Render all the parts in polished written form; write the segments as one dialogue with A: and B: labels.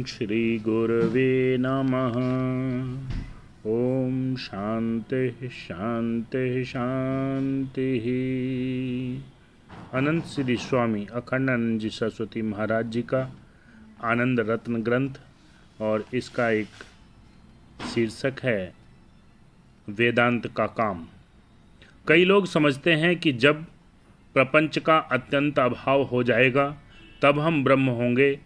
A: श्री गुरवे नमः। ओम शांति शांति शांति। अनंत श्री स्वामी अखंडानंद जी सरस्वती महाराज जी का आनंद रत्न ग्रंथ, और इसका एक शीर्षक है वेदांत का काम। कई लोग समझते हैं कि जब प्रपंच का अत्यंत अभाव हो जाएगा तब हम ब्रह्म होंगे।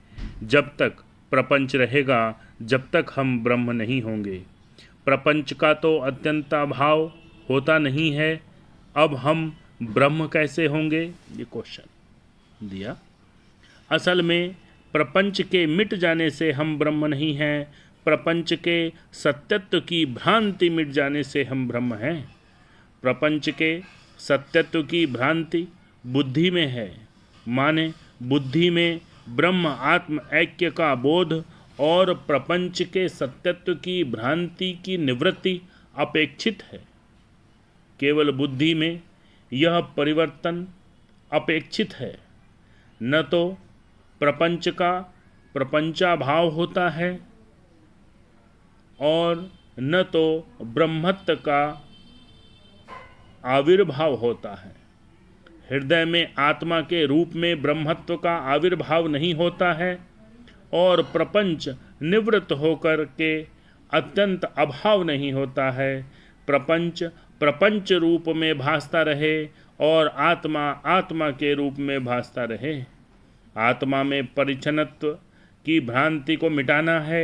A: जब तक प्रपंच रहेगा जब तक हम ब्रह्म नहीं होंगे। प्रपंच का तो अत्यंत अभाव होता नहीं है, अब हम ब्रह्म कैसे होंगे, ये क्वेश्चन दिया। असल में प्रपंच के मिट जाने से हम ब्रह्म नहीं हैं, प्रपंच के सत्यत्व की भ्रांति मिट जाने से हम ब्रह्म हैं। प्रपंच के सत्यत्व की भ्रांति बुद्धि में है, माने बुद्धि में ब्रह्म आत्म ऐक्य का बोध और प्रपंच के सत्यत्व की भ्रांति की निवृत्ति अपेक्षित है। केवल बुद्धि में यह परिवर्तन अपेक्षित है। न तो प्रपंच का प्रपंचाभाव होता है और न तो ब्रह्मत्व का आविर्भाव होता है। हृदय में आत्मा के रूप में ब्रह्मत्व का आविर्भाव नहीं होता है और प्रपंच निवृत्त होकर के अत्यंत अभाव नहीं होता है। प्रपंच प्रपंच रूप में भासता रहे और आत्मा आत्मा के रूप में भासता रहे। आत्मा में परिच्छनत्व की भ्रांति को मिटाना है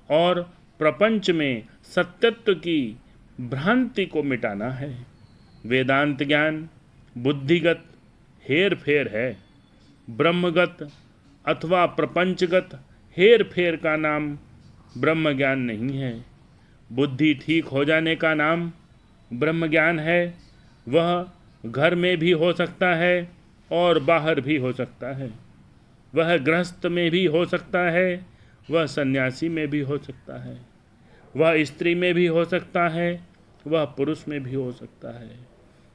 A: और प्रपंच में सत्यत्व की भ्रांति को मिटाना है। वेदांत ज्ञान बुद्धिगत हेर फेर है। ब्रह्मगत अथवा प्रपंचगत हेर फेर का नाम ब्रह्म ज्ञान नहीं है। बुद्धि ठीक हो जाने का नाम ब्रह्म ज्ञान है। वह घर में भी हो सकता है और बाहर भी हो सकता है। वह गृहस्थ में भी हो सकता है, वह सन्यासी में भी हो सकता है, वह स्त्री में भी हो सकता है, वह पुरुष में भी हो सकता है।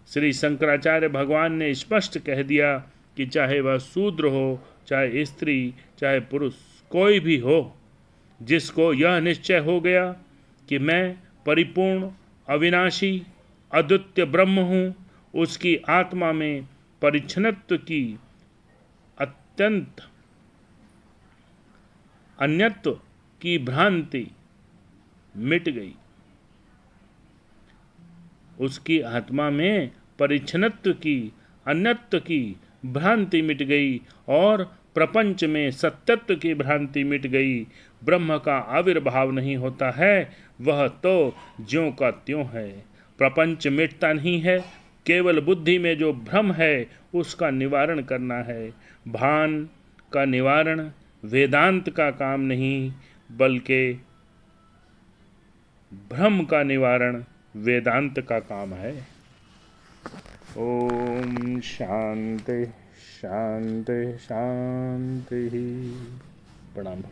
A: श्री शंकराचार्य भगवान ने स्पष्ट कह दिया कि चाहे वह शूद्र हो, चाहे स्त्री, चाहे पुरुष, कोई भी हो, जिसको यह निश्चय हो गया कि मैं परिपूर्ण अविनाशी अद्वितीय ब्रह्म हूँ, उसकी आत्मा में परिच्छिन्नत्व की अत्यंत अन्यत्व की भ्रांति मिट गई। उसकी आत्मा में परिच्छिन्नत्व की अन्यत्व की भ्रांति मिट गई और प्रपंच में सत्यत्व की भ्रांति मिट गई। ब्रह्म का आविर्भाव नहीं होता है, वह तो ज्यों का त्यों है। प्रपंच मिटता नहीं है, केवल बुद्धि में जो भ्रम है उसका निवारण करना है। भान का निवारण वेदांत का काम नहीं, बल्कि भ्रम का निवारण वेदांत का काम है। ओम शांति शांति शांति। प्रणाम।